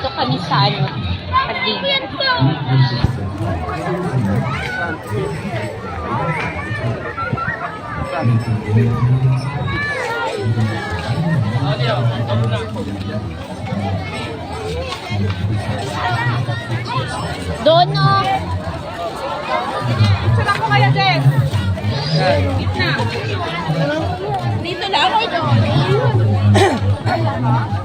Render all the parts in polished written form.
Dito kami sa ano, Pagdigan. Doon no. Sarap ko kaya, Jess. Gitna. Dito lang ako doon. Kailangan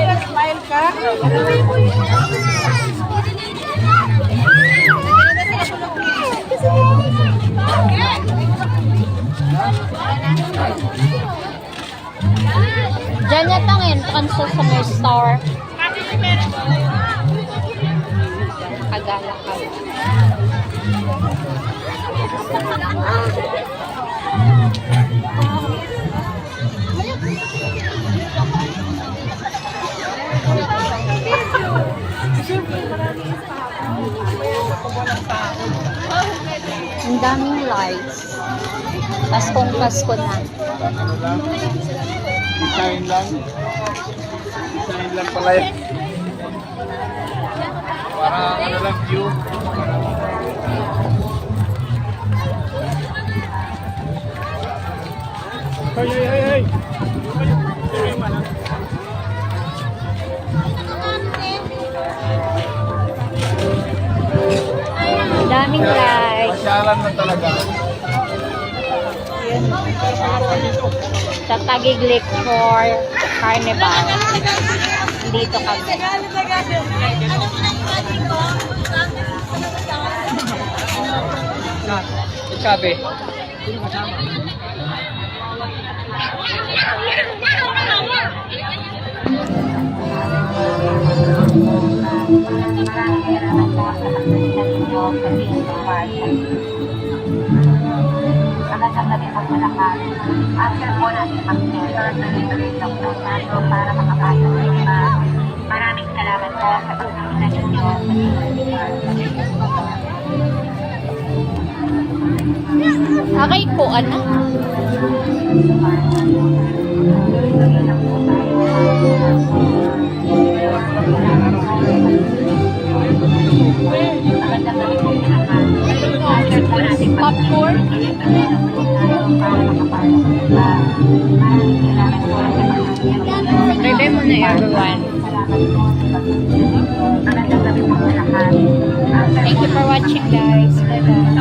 na smile ka. Diyan yata ang entrance sa Summer Star. Agala ka. Ang daming lights. Paskong Pasko na. Design lang. Design lang pala yan. Parang ano lang view. Hey, hey, hey, hey! Ang daming lights. Pasyalan na talaga. Yun. Sa Taguig Lakeshore Carnival. Dito kami. Sabi. After po natin mag-sensor, tuloy-tuloy lang po tayo para makapasok sa iba. Maraming salamat po sa pagkakita ninyo. Okay po, ano? Tuloy-tuloy lang po tayo. Magandang gabi po lahat. After po natin Popcorn. tuloy-tuloy lang po tayo para makapasok sa iba. Maraming salamat po sa pagkakita ninyo. Bye-bye muna everyone. Magandang gabi po lahat. Thank you for watching guys. Bye-bye.